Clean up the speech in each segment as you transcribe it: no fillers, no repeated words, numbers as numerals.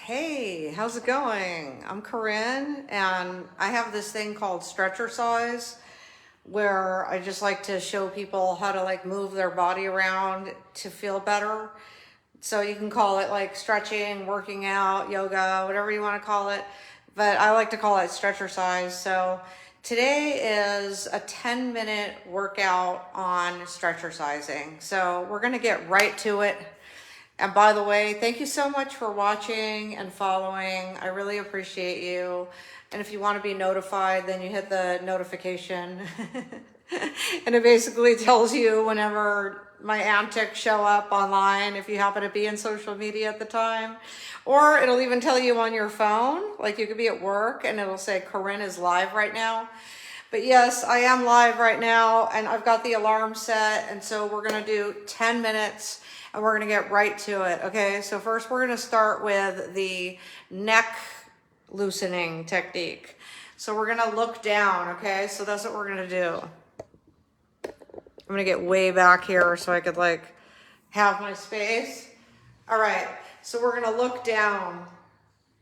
Hey, how's it going? I'm Corinne, and I have this thing called Stretchercise where I just like to show people how to like move their body around to feel better. So you can call it like stretching, working out, yoga, whatever you want to call it. But I like to call it Stretchercise. So today is a 10-minute workout on stretchercising. So we're going to get right to it. And by the way, thank you so much for watching and following. I really appreciate you. And if you want to be notified, then you hit the notification. And it basically tells you whenever my antics show up online, if you happen to be in social media at the time. Or it'll even tell you on your phone, like you could be at work and it'll say Corinne is live right now. But yes, I am live right now and I've got the alarm set. And so we're going to do 10 minutes. And we're going to get right to it, okay? So first we're going to start with the neck loosening technique. So we're going to look down, okay? So that's what we're going to do. I'm going to get way back here so I could like have my space. All right, so we're going to look down.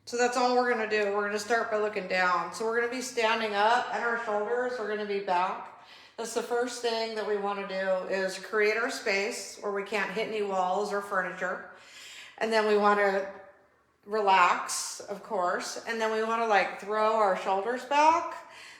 So that's all we're going to do. We're going to start by looking down. So we're going to be standing up and our shoulders are going to be back. That's the first thing that we want to do is create our space where we can't hit any walls or furniture. And then we want to relax, of course. And then we want to like throw our shoulders back.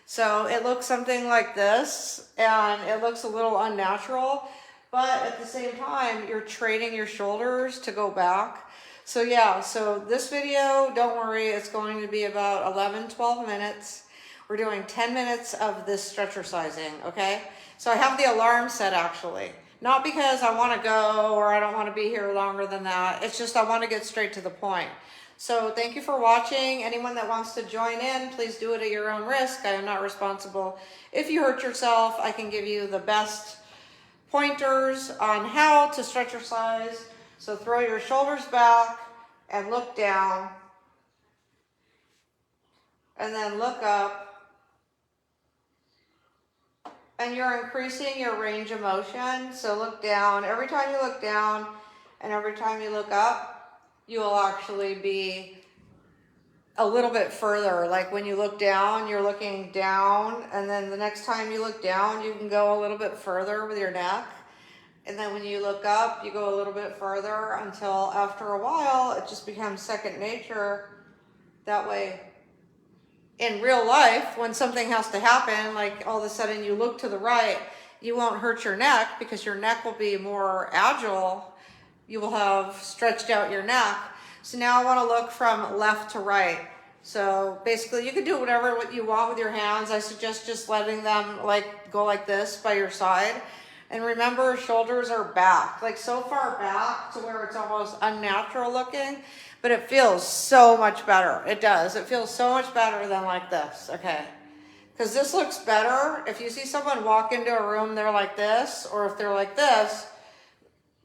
So it looks something like this and it looks a little unnatural, but at the same time, you're training your shoulders to go back. So yeah, so this video, don't worry, it's going to be about 11, 12 minutes. We're doing 10 minutes of this stretchercising, okay? So I have the alarm set actually. Not because I want to go or I don't want to be here longer than that. It's just I want to get straight to the point. So thank you for watching. Anyone that wants to join in, please do it at your own risk. I am not responsible. If you hurt yourself, I can give you the best pointers on how to stretchercise. So throw your shoulders back and look down. And then look up. And you're increasing your range of motion. So look down. Every time you look down and every time you look up, you will actually be a little bit further. Like when you look down, you're looking down. And then the next time you look down, you can go a little bit further with your neck. And then when you look up, you go a little bit further until after a while, it just becomes second nature. That way, in real life, when something has to happen, like all of a sudden you look to the right, you won't hurt your neck because your neck will be more agile. You will have stretched out your neck. So now I want to look from left to right. So basically you can do whatever you want with your hands. I suggest just letting them like go like this by your side. And remember, shoulders are back, like so far back to where it's almost unnatural looking. But it feels so much better. It does. It feels so much better than like this, okay? Because this looks better. If you see someone walk into a room, they're like this, or if they're like this,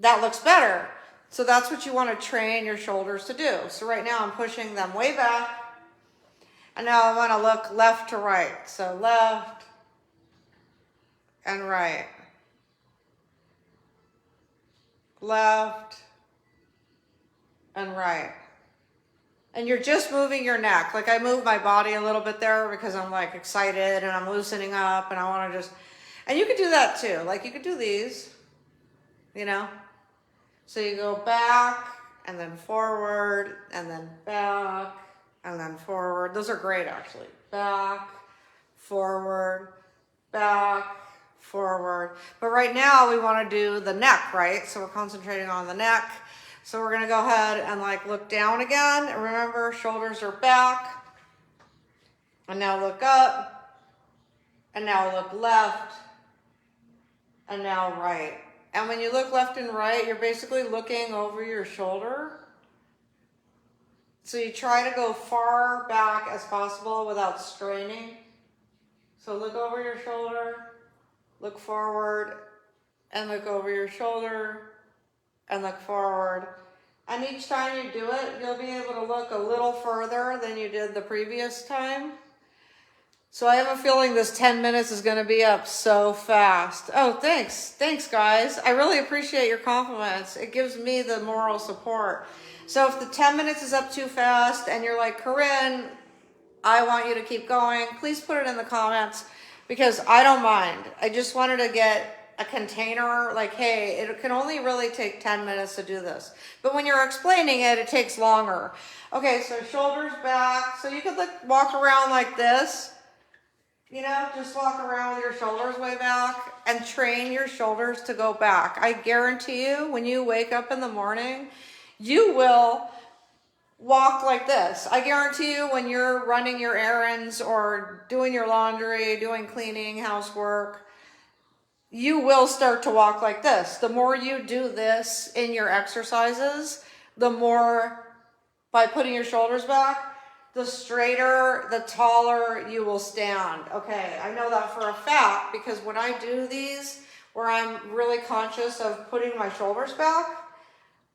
that looks better. So that's what you want to train your shoulders to do. So right now I'm pushing them way back. And now I want to look left to right. So left and right. Left and right. And you're just moving your neck. Like I move my body a little bit there because I'm like excited and I'm loosening up and I want to just, and you could do that too. Like you could do these, you know? So you go back and then forward and then back and then forward. Those are great actually. Back, forward, back, forward. But right now we want to do the neck, right? So we're concentrating on the neck. So we're going to go ahead and like look down again. And remember, shoulders are back. And now look up. And now look left. And now right. And when you look left and right, you're basically looking over your shoulder. So you try to go far back as possible without straining. So look over your shoulder, look forward, and look over your shoulder. And look forward. And each time you do it, you'll be able to look a little further than you did the previous time. So I have a feeling this 10 minutes is going to be up so fast. Oh, thanks. Thanks, guys. I really appreciate your compliments. It gives me the moral support. So if the 10 minutes is up too fast and you're like, Corinne, I want you to keep going, please put it in the comments because I don't mind. I just wanted to get a container like, hey, it can only really take 10 minutes to do this. But when you're explaining it, it takes longer. Okay, so shoulders back. So you could like walk around like this. You know, just walk around with your shoulders way back and train your shoulders to go back. I guarantee you, when you wake up in the morning, you will walk like this. I guarantee you, when you're running your errands or doing your laundry, doing cleaning, housework, you will start to walk like this. The more you do this in your exercises, the more, by putting your shoulders back, the straighter, the taller you will stand. Okay, I know that for a fact because when I do these, where I'm really conscious of putting my shoulders back,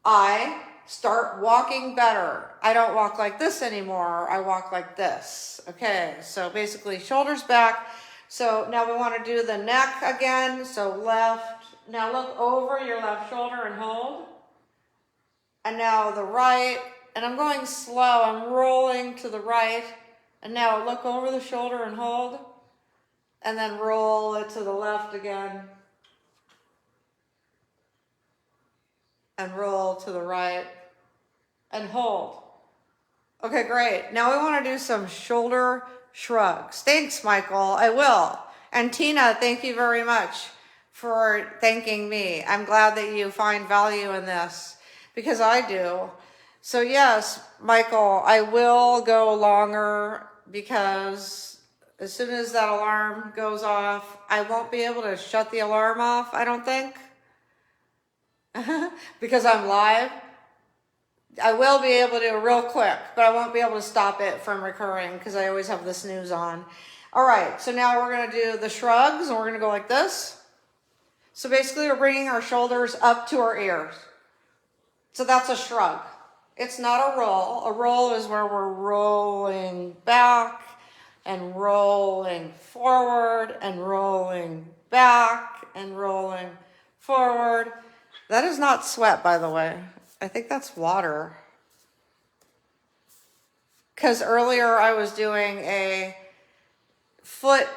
I start walking better. I don't walk like this anymore. I walk like this. Okay, so basically shoulders back. So now we want to do the neck again. So left. Now look over your left shoulder and hold. And now the right. And I'm going slow, I'm rolling to the right. And now look over the shoulder and hold. And then roll it to the left again. And roll to the right. And hold. Okay, great. Now we want to do some shoulder shrugs. Thanks, Michael, I will. And Tina, thank you very much for thanking me. I'm glad that you find value in this because I do. So yes, Michael, I will go longer because as soon as that alarm goes off, I won't be able to shut the alarm off, I don't think, because I'm live. I will be able to real quick, but I won't be able to stop it from recurring because I always have the snooze on. All right, so now we're gonna do the shrugs and we're gonna go like this. So basically we're bringing our shoulders up to our ears. So that's a shrug. It's not a roll. A roll is where we're rolling back and rolling forward and rolling back and rolling forward. That is not sweat, by the way. I think that's water. Because earlier I was doing a foot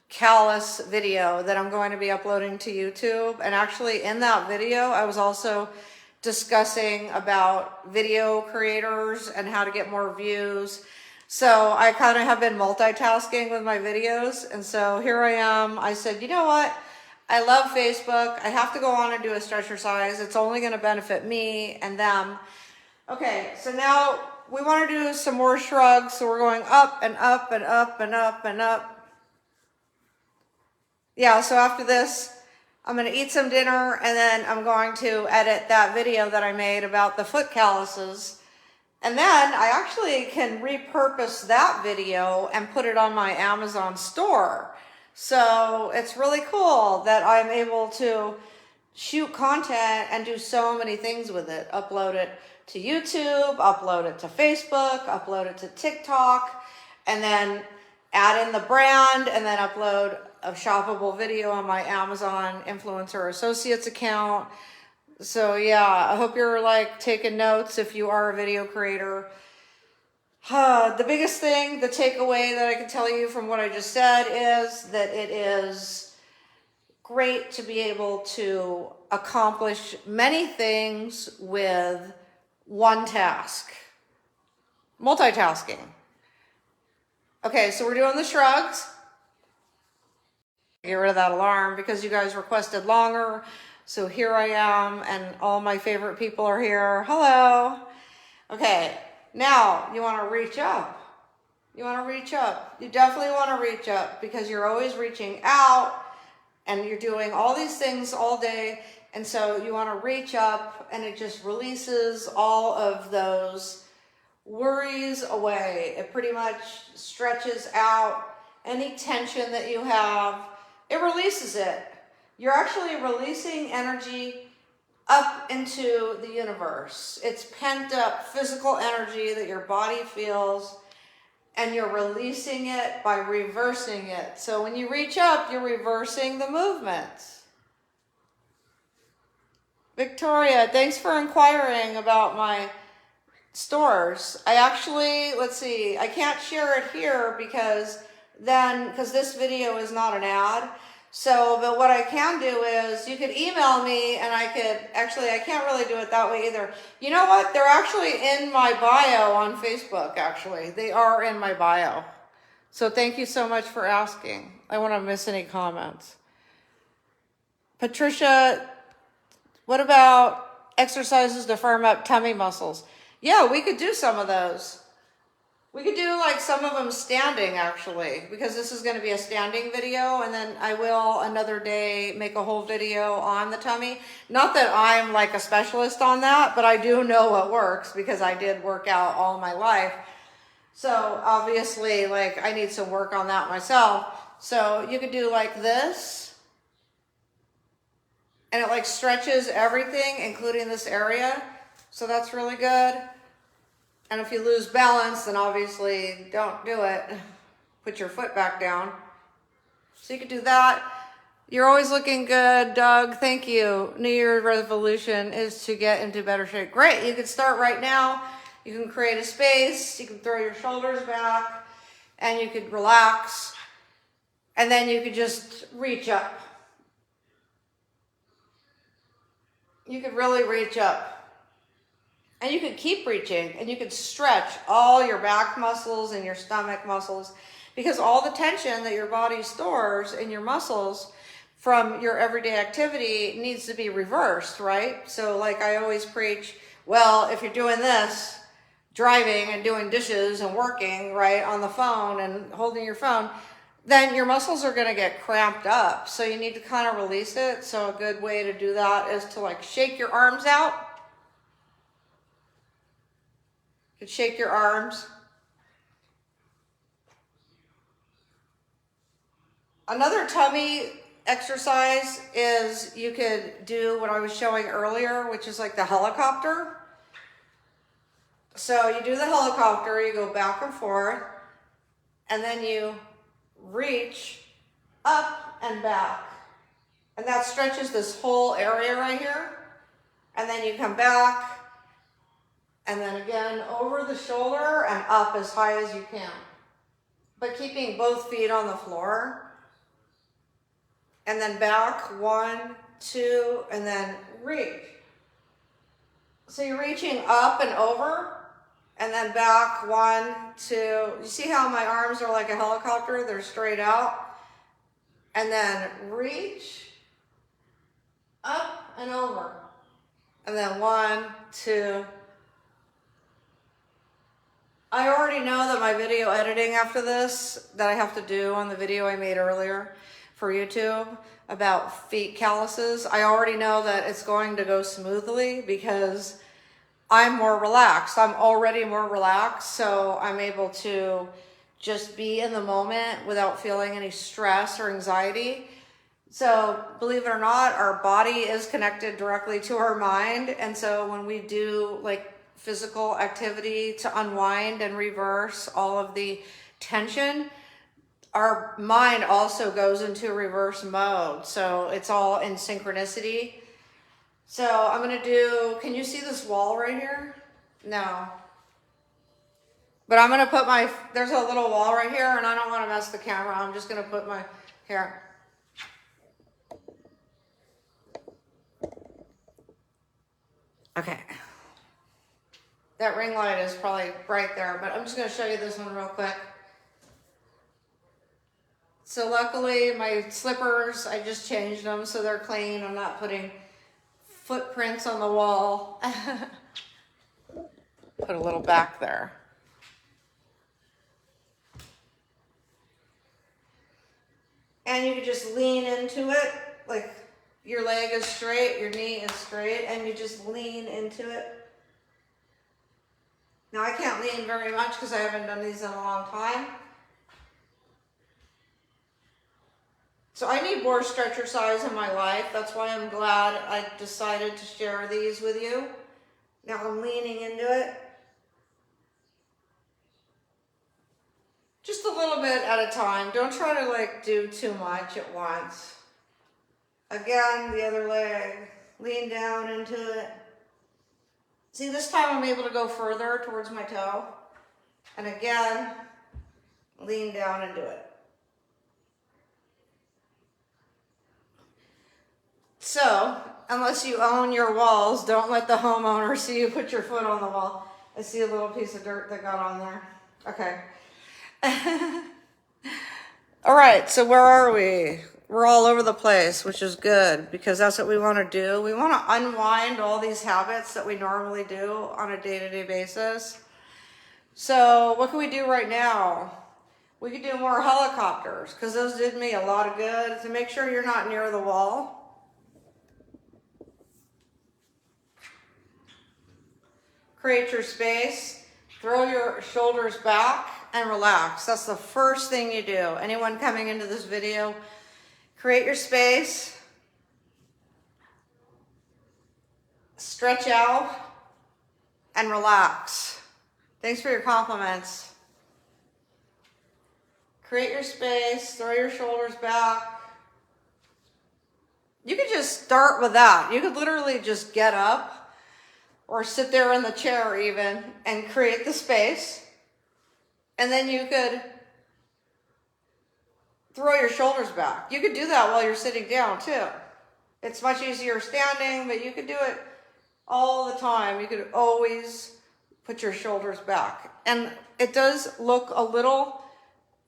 callus video that I'm going to be uploading to YouTube. And actually in that video, I was also discussing about video creators and how to get more views. So I kind of have been multitasking with my videos. And so here I am. I said, you know what? I love Facebook. I have to go on and do a stretchercise. It's only going to benefit me and them. Okay, so now we want to do some more shrugs. So we're going up and up and up and up and up. Yeah, so after this, I'm going to eat some dinner and then I'm going to edit that video that I made about the foot calluses. And then I actually can repurpose that video and put it on my Amazon store. So it's really cool that I'm able to shoot content and do so many things with it. Upload it to YouTube, upload it to Facebook, upload it to TikTok, and then add in the brand and then upload a shoppable video on my Amazon Influencer Associates account. So yeah, I hope you're like taking notes if you are a video creator. The biggest thing, the takeaway that I can tell you from what I just said is that it is great to be able to accomplish many things with one task. Multitasking. Okay, so we're doing the shrugs. Get rid of that alarm because you guys requested longer. So here I am and all my favorite people are here. Hello. Okay, now you want to reach up. You want to reach up. You definitely want to reach up because you're always reaching out and you're doing all these things all day. And so you want to reach up and it just releases all of those worries away. It pretty much stretches out any tension that you have. It releases it. You're actually releasing energy up into the universe. It's pent up physical energy that your body feels. and you're releasing it by reversing it. So when you reach up, you're reversing the movements. Victoria, thanks for inquiring about my stores. I actually, let's see, I can't share it here because this video is not an ad. So, but what I can do is you could email me and I can't really do it that way either. You know what? They're actually in my bio on Facebook, actually. They are in my bio. So thank you so much for asking. I don't want to miss any comments. Patricia, what about exercises to firm up tummy muscles? Yeah, we could do some of those. We could do like some of them standing actually, because this is going to be a standing video, and then I will another day make a whole video on the tummy. Not that I'm like a specialist on that, but I do know what works because I did work out all my life. So obviously like I need some work on that myself. So you could do like this, and it like stretches everything, including this area. So that's really good. And if you lose balance, then obviously don't do it. Put your foot back down. So you could do that. You're always looking good, Doug. Thank you. New Year's resolution is to get into better shape. Great. You could start right now. You can create a space. You can throw your shoulders back and you could relax. And then you could just reach up. You could really reach up. And you could keep reaching, and you could stretch all your back muscles and your stomach muscles, because all the tension that your body stores in your muscles from your everyday activity needs to be reversed, right? So like I always preach, well, if you're doing this, driving and doing dishes and working, right, on the phone and holding your phone, then your muscles are going to get cramped up. So you need to kind of release it. So a good way to do that is to like shake your arms out. You could shake your arms. Another tummy exercise is you could do what I was showing earlier, which is like the helicopter. So you do the helicopter, you go back and forth, and then you reach up and back. And that stretches this whole area right here. And then you come back, and then again over the shoulder and up as high as you can. But keeping both feet on the floor. And then back, 1, 2, and then reach. So you're reaching up and over, and then back, 1, 2. You see how my arms are like a helicopter? They're straight out. And then reach, up and over. And then 1, 2. I already know that my video editing after this, that I have to do on the video I made earlier for YouTube about feet calluses, I already know that it's going to go smoothly because I'm more relaxed. I'm already more relaxed, so I'm able to just be in the moment without feeling any stress or anxiety. So believe it or not, our body is connected directly to our mind. And so when we do like physical activity to unwind and reverse all of the tension, our mind also goes into reverse mode. So it's all in synchronicity. So I'm going to do, can you see this wall right here? No. But I'm going to put my, there's a little wall right here, and I don't want to mess the camera. I'm just going to put my, here. Okay. That ring light is probably right there, but I'm just going to show you this one real quick. So luckily my slippers, I just changed them so they're clean. I'm not putting footprints on the wall. Put a little back there. And you can just lean into it, like your leg is straight, your knee is straight, and you just lean into it. Now I can't lean very much because I haven't done these in a long time. So I need more stretcher size in my life. That's why I'm glad I decided to share these with you. Now I'm leaning into it. at a time. Don't try to like do too much at once. Again, the other leg, lean down into it. See, this time I'm able to go further towards my toe. And again, lean down into it. So, unless you own your walls, don't let the homeowner see you put your foot on the wall. I see a little piece of dirt that got on there. Okay. All right, so where are we? We're all over the place, which is good because that's what we want to do. We want to unwind all these habits that we normally do on a day-to-day basis. So what can we do right now? We could do more helicopters because those did me a lot of good. To make sure you're not near the wall. Create your space. Throw your shoulders back and relax. That's the first thing you do. Anyone coming into this video, create your space. Stretch out and relax. Thanks for your compliments. Create your space, throw your shoulders back. You could just start with that. You could literally just get up or sit there in the chair even and create the space. And then you could throw your shoulders back. You could do that while you're sitting down too. It's much easier standing, but you could do it all the time. You could always put your shoulders back. And it does look a little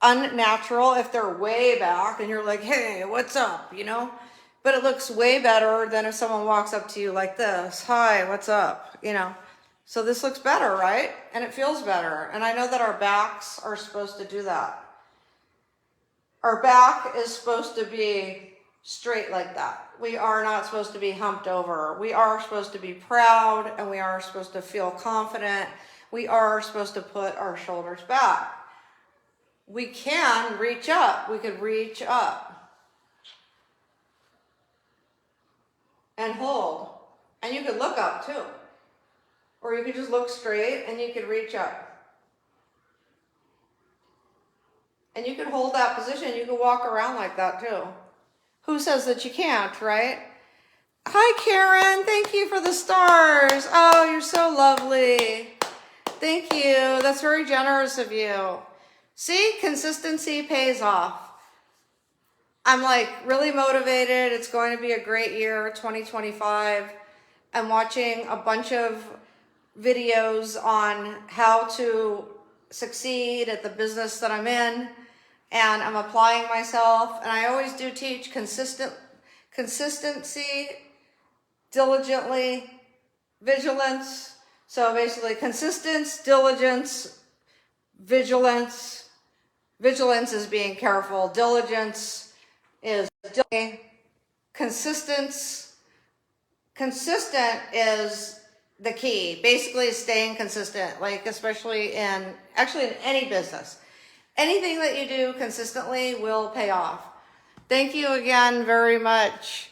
unnatural if they're way back and you're like, hey, what's up, you know? But it looks way better than if someone walks up to you like this. Hi, what's up? You know? So this looks better, right? And it feels better. And I know that our backs are supposed to do that. Our back is supposed to be straight like that. We are not supposed to be humped over. We are supposed to be proud and we are supposed to feel confident. We are supposed to put our shoulders back. We can reach up. We could reach up and hold. And you could look up too. Or you could just look straight and you could reach up. And you could hold that position. You could walk around like that too. Who says that you can't, right? Hi, Karen. Thank you for the stars. Oh, you're so lovely. Thank you. That's very generous of you. See, consistency pays off. I'm like really motivated. It's going to be a great year, 2025. I'm watching a bunch of videos on how to succeed at the business that I'm in. And I'm applying myself. And I always do teach consistency, diligently, vigilance. So basically consistency, diligence, vigilance. Vigilance is being careful. Diligence is consistent is the key. Basically staying consistent, like especially in any business. Anything that you do consistently will pay off. Thank you again very much,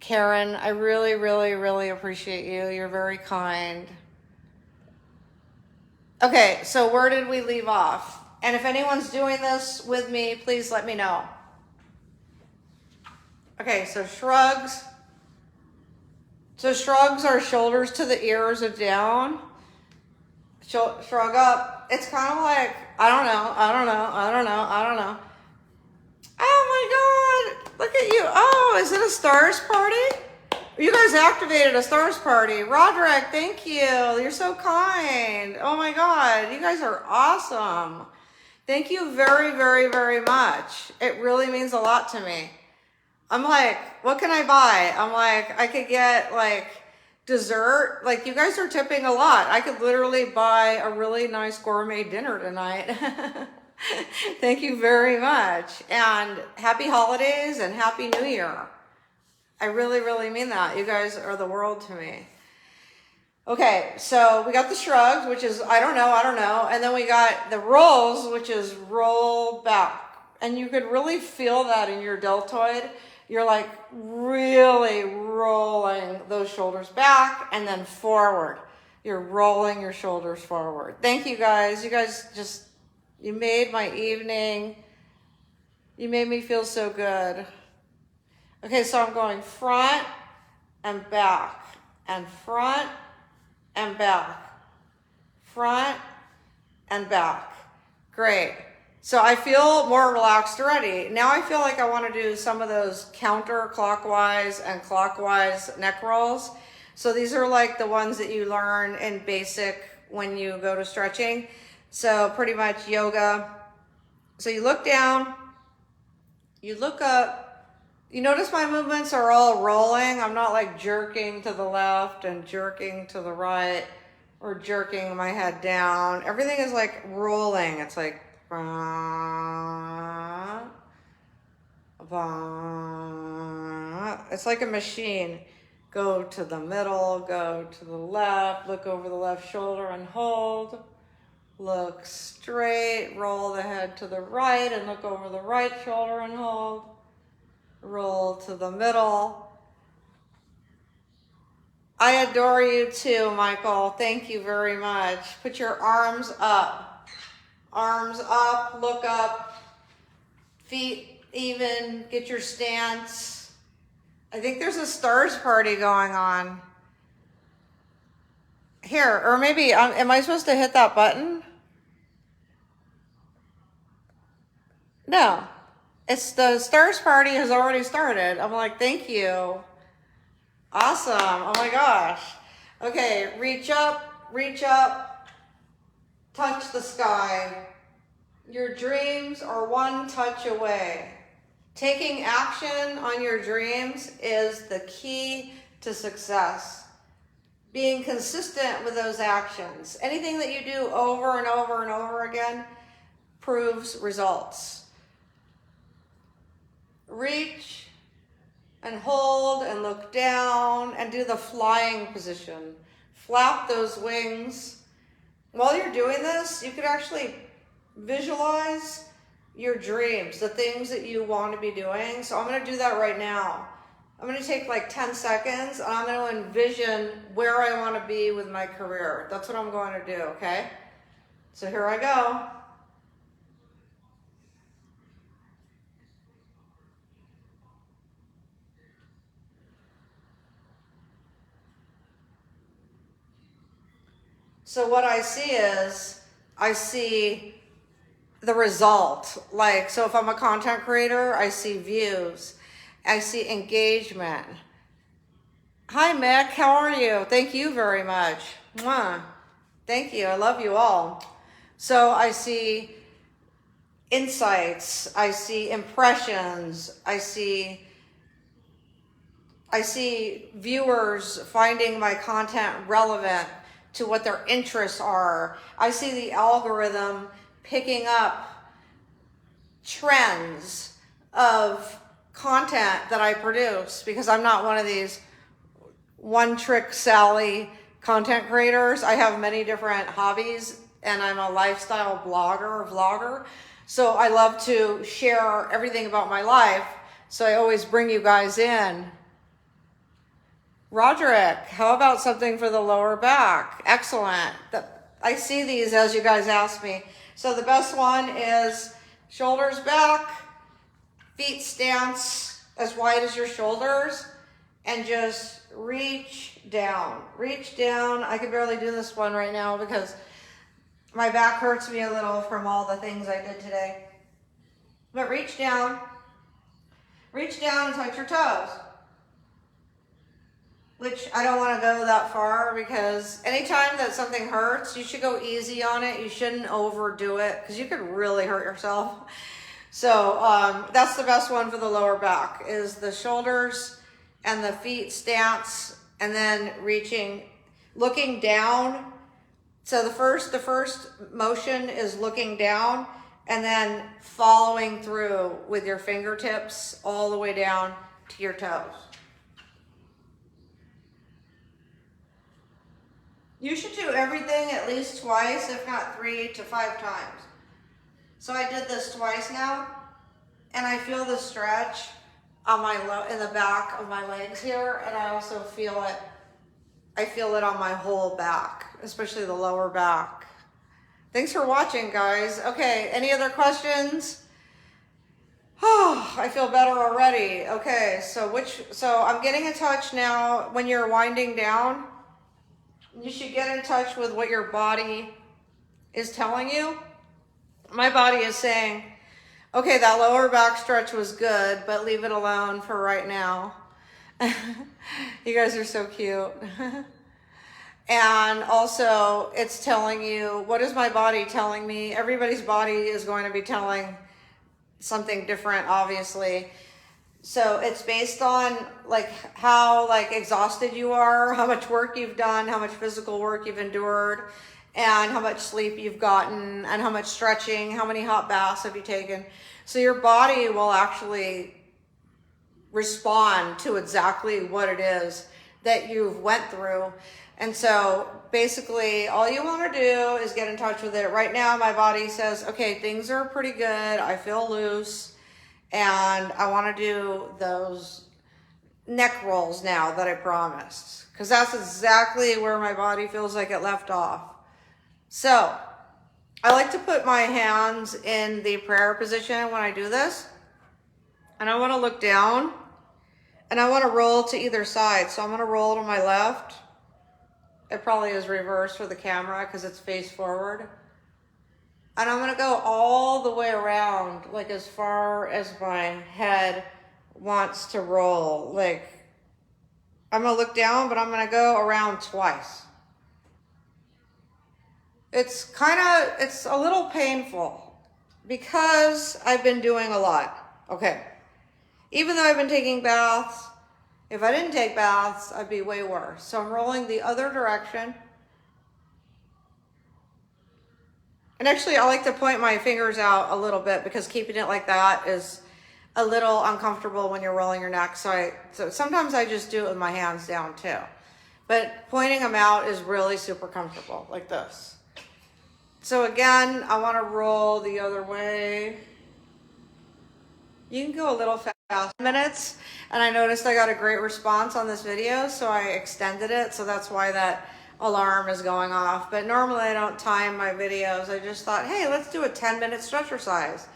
Karen. I really, really, really appreciate you. You're very kind. Okay, so where did we leave off? And if anyone's doing this with me, please let me know. Okay, so shrugs. So shrugs are shoulders to the ears or down. Shrug up. It's kind of like, I don't know. Oh my God, look at you. Oh, is it a stars party? You guys activated a stars party. Roderick, thank you. You're so kind. Oh my God, you guys are awesome. Thank you very, very, very much. It really means a lot to me. I'm like, what can I buy? I'm like, I could get like dessert. Like you guys are tipping a lot. I could literally buy a really nice gourmet dinner tonight. Thank you very much. And happy holidays and happy new year. I really, really mean that. You guys are the world to me. Okay, so we got the shrugs, which is, I don't know. And then we got the rolls, which is roll back. And you could really feel that in your deltoid. You're like really rolling those shoulders back and then forward. You're rolling your shoulders forward. Thank you guys. You guys just You made my evening. You made me feel so good. Okay, so I'm going front and back, and front and back, front and back. Great. So I feel more relaxed already. Now I feel like I want to do some of those counterclockwise and clockwise neck rolls. So these are like the ones that you learn in basic when you go to stretching. So pretty much yoga. So you look down, you look up. You notice my movements are all rolling. I'm not like jerking to the left and jerking to the right or jerking my head down. Everything is like rolling. It's like, it's like a machine. Go to the middle, go to the left, look over the left shoulder and hold. Look straight, roll the head to the right and look over the right shoulder and hold. Roll to the middle. I adore you too, Michael. Thank you very much. Put your arms up. Arms up, look up. Feet even, get your stance. I think there's a stars party going on. Here, or maybe, am I supposed to hit that button? No. It's the stars party has already started. I'm like, thank you. Awesome. Oh my gosh. Okay, reach up, touch the sky. Your dreams are one touch away. Taking action on your dreams is the key to success. Being consistent with those actions. Anything that you do over and over and over again proves results. Reach and hold and look down and do the flying position. Flap those wings. While you're doing this, you could actually visualize your dreams, the things that you want to be doing. So I'm going to do that right now. I'm going to take like 10 seconds and I'm going to envision where I want to be with my career. That's what I'm going to do, okay? So here I go. So what I see is, I see the result. Like, so if I'm a content creator, I see views. I see engagement. Hi, Mick. How are you? Thank you very much. Mwah. Thank you. I love you all. So I see insights. I see impressions. I see viewers finding my content relevant to what their interests are. I see the algorithm picking up trends of content that I produce, because I'm not one of these one-trick Sally content creators. I have many different hobbies and I'm a lifestyle blogger or vlogger. So I love to share everything about my life. So I always bring you guys in. Roderick, how about something for the lower back? Excellent. I see these as you guys ask me. So the best one is shoulders back, feet stance as wide as your shoulders, and just reach down. Reach down. I can barely do this one right now because my back hurts me a little from all the things I did today. But reach down and touch your toes. Which I don't want to go that far, because anytime that something hurts, you should go easy on it. You shouldn't overdo it because you could really hurt yourself. So that's the best one for the lower back, is the shoulders and the feet stance, and then looking down. So the first motion is looking down and then following through with your fingertips all the way down to your toes. You should do everything at least twice, if not 3 to 5 times. So I did this twice now, and I feel the stretch on in the back of my legs here, and I also feel it. I feel it on my whole back, especially the lower back. Thanks for watching, guys. Okay, any other questions? Oh, I feel better already. Okay, so I'm getting in touch now. When you're winding down, you should get in touch with what your body is telling you. My body is saying, okay, that lower back stretch was good, but leave it alone for right now. You guys are so cute. And also it's telling you, what is my body telling me? Everybody's body is going to be telling something different, obviously. So it's based on like how like exhausted you are, how much work you've done, how much physical work you've endured, and how much sleep you've gotten, and how much stretching, how many hot baths have you taken. So your body will actually respond to exactly what it is that you've went through. And so basically all you want to do is get in touch with it. Right now my body says, okay, things are pretty good. I feel loose and I want to do those neck rolls now that I promised, because that's exactly where my body feels like it left off. So I like to put my hands in the prayer position when I do this, and I want to look down and I want to roll to either side. So I'm going to roll to my left. It probably is reversed for the camera because it's face forward. And I'm going to go all the way around, like as far as my head wants to roll. Like I'm going to look down, but I'm going to go around twice. It's a little painful because I've been doing a lot. Okay. Even though I've been taking baths, if I didn't take baths, I'd be way worse. So I'm rolling the other direction. And actually, I like to point my fingers out a little bit because keeping it like that is a little uncomfortable when you're rolling your neck. So sometimes I just do it with my hands down too. But pointing them out is really super comfortable, like this. So again, I want to roll the other way. You can go a little fast. Minutes, and I noticed I got a great response on this video, so I extended it. So that's why that alarm is going off. But normally I don't time my videos. I just thought, hey, let's do a 10-minute stretch exercise.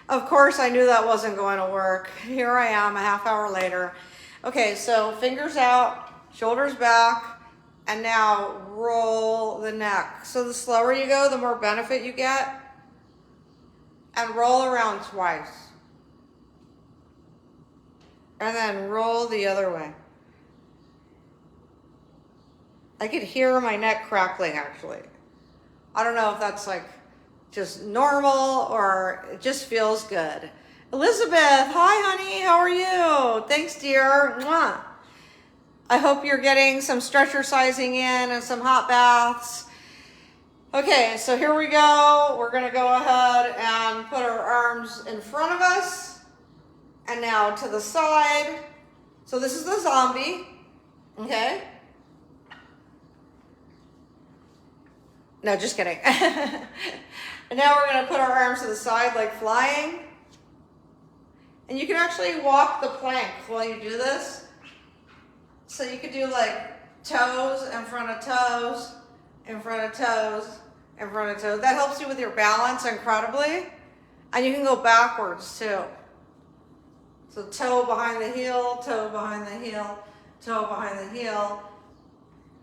Of course, I knew that wasn't going to work. Here I am a half hour later. Okay, so fingers out, shoulders back, and now roll the neck. So the slower you go, the more benefit you get. And roll around twice. And then roll the other way. I could hear my neck crackling, actually. I don't know if that's like just normal or it just feels good. Elizabeth, hi honey, how are you? Thanks dear. Mwah. I hope you're getting some stretch exercising in and some hot baths. Okay, so here we go. We're gonna go ahead and put our arms in front of us. And now to the side. So this is the zombie, okay? No, just kidding. And now we're gonna put our arms to the side like flying. And you can actually walk the plank while you do this. So you could do like toes in front of toes, in front of toes, in front of toes. That helps you with your balance incredibly. And you can go backwards too. So toe behind the heel, toe behind the heel, toe behind the heel.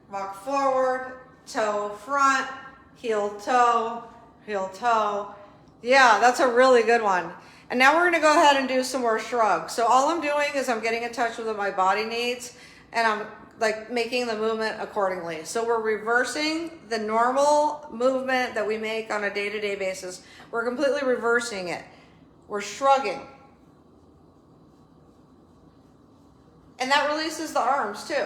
Walk forward, toe front, heel toe, heel toe. Yeah, that's a really good one. And now we're gonna go ahead and do some more shrugs. So all I'm doing is I'm getting in touch with what my body needs and I'm like making the movement accordingly. So we're reversing the normal movement that we make on a day-to-day basis. We're completely reversing it. We're shrugging. And that releases the arms too.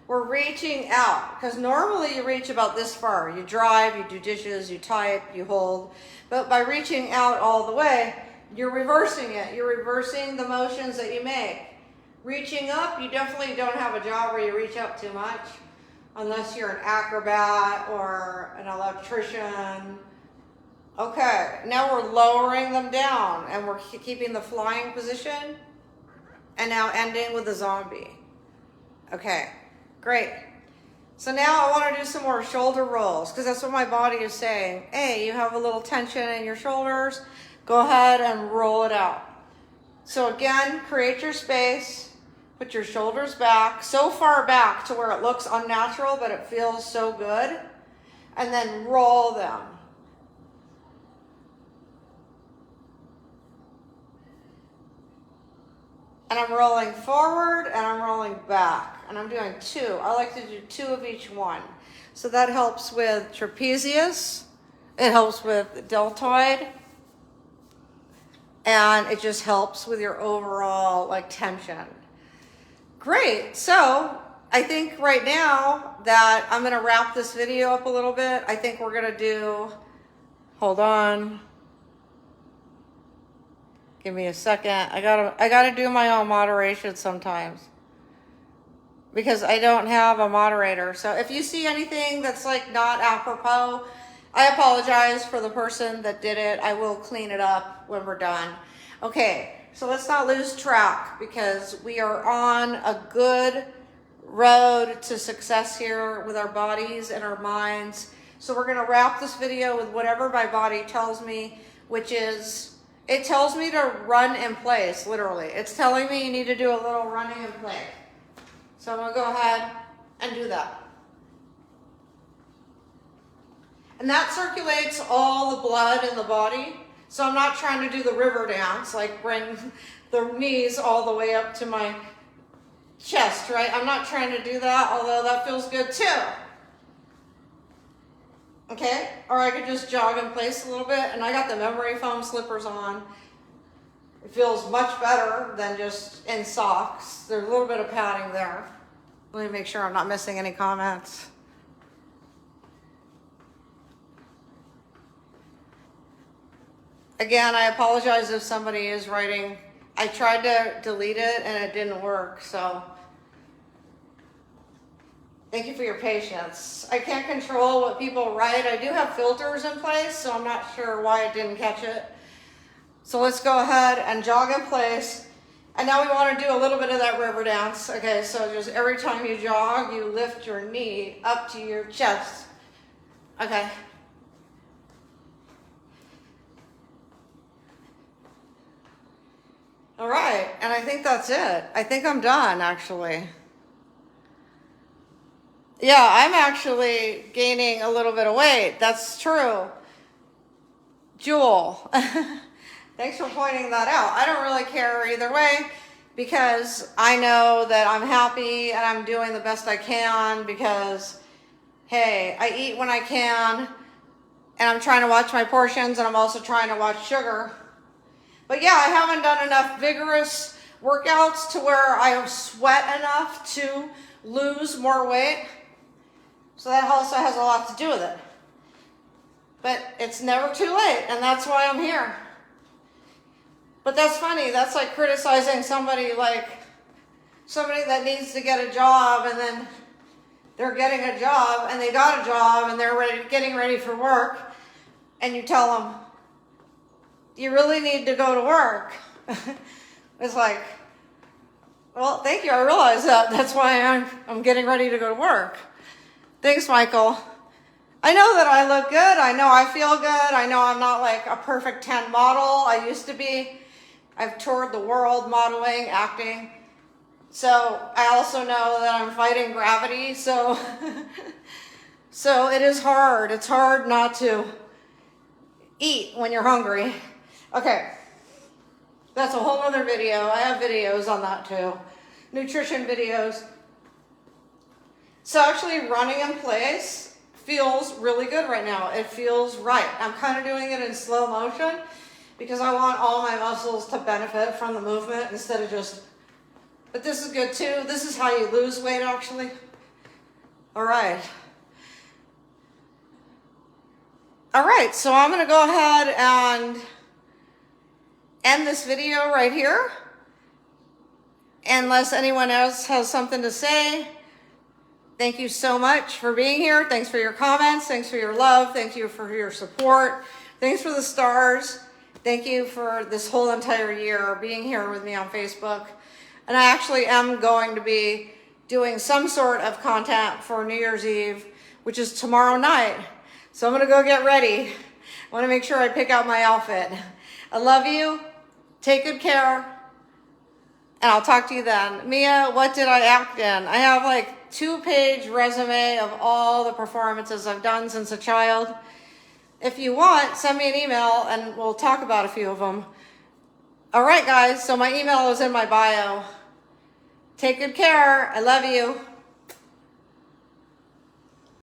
We're reaching out because normally you reach about this far. You drive, you do dishes, you type, you hold. But by reaching out all the way, you're reversing it. You're reversing the motions that you make. Reaching up, you definitely don't have a job where you reach up too much unless you're an acrobat or an electrician. Okay, now we're lowering them down and we're keeping the flying position. And now ending with the zombie. Okay, great. So now I want to do some more shoulder rolls because that's what my body is saying. Hey, you have a little tension in your shoulders. Go ahead and roll it out. So again, create your space. Put your shoulders back, so far back to where it looks unnatural, but it feels so good. And then roll them. And I'm rolling forward and I'm rolling back. And I'm doing 2. I like to do 2 of each one. So that helps with trapezius. It helps with deltoid. And it just helps with your overall like tension. Great. So I think right now that I'm going to wrap this video up a little bit. I think we're going to do, hold on. Give me a second. I gotta do my own moderation sometimes because I don't have a moderator. So if you see anything that's like not apropos, I apologize for the person that did it. I will clean it up when we're done. Okay, so let's not lose track because we are on a good road to success here with our bodies and our minds. So we're gonna wrap this video with whatever my body tells me, which is, it tells me to run in place, literally. It's telling me you need to do a little running in place. So I'm gonna go ahead and do that. And that circulates all the blood in the body. So I'm not trying to do the river dance, like bring the knees all the way up to my chest, right? I'm not trying to do that, although that feels good too. Okay, or I could just jog in place a little bit, and I got the memory foam slippers on. It feels much better than just in socks. There's a little bit of padding there. Let me make sure I'm not missing any comments. Again, I apologize if somebody is writing. I tried to delete it and it didn't work, so thank you for your patience. I can't control what people write. I do have filters in place, so I'm not sure why it didn't catch it. So let's go ahead and jog in place. And now we want to do a little bit of that river dance. Okay, so just every time you jog, you lift your knee up to your chest. Okay. All right, and I think that's it. I think I'm done, actually. Yeah, I'm actually gaining a little bit of weight. That's true. Jewel, thanks for pointing that out. I don't really care either way because I know that I'm happy and I'm doing the best I can because, hey, I eat when I can and I'm trying to watch my portions and I'm also trying to watch sugar. But yeah, I haven't done enough vigorous workouts to where I sweat enough to lose more weight. So that also has a lot to do with it. But it's never too late, and that's why I'm here. But that's funny. That's like criticizing somebody that needs to get a job, and then they're getting a job, and they got a job, and they're getting ready for work, and you tell them, you really need to go to work. It's like, well, thank you. I realize that. That's why I'm getting ready to go to work. Thanks, Michael. I know that I look good. I know I feel good. I know I'm not like a perfect 10 model. I used to be. I've toured the world modeling, acting. So I also know that I'm fighting gravity. So, so it is hard. It's hard not to eat when you're hungry. Okay. That's a whole other video. I have videos on that too. Nutrition videos. So actually running in place feels really good right now. It feels right. I'm kind of doing it in slow motion because I want all my muscles to benefit from the movement instead of just, but this is good too. This is how you lose weight actually. All right. All right, so I'm gonna go ahead and end this video right here. Unless anyone else has something to say. Thank you so much for being here. Thanks for your comments. Thanks for your love. Thank you for your support. Thanks for the stars. Thank you for this whole entire year being here with me on Facebook. And I actually am going to be doing some sort of content for New Year's Eve, which is tomorrow night. So I'm gonna go get ready. I wanna make sure I pick out my outfit. I love you, take good care, and I'll talk to you then. Mia, what did I act in? I have like 2-page resume of all the performances I've done since a child. If you want, send me an email and we'll talk about a few of them. All right, guys, so my email is in my bio. Take good care. I love you.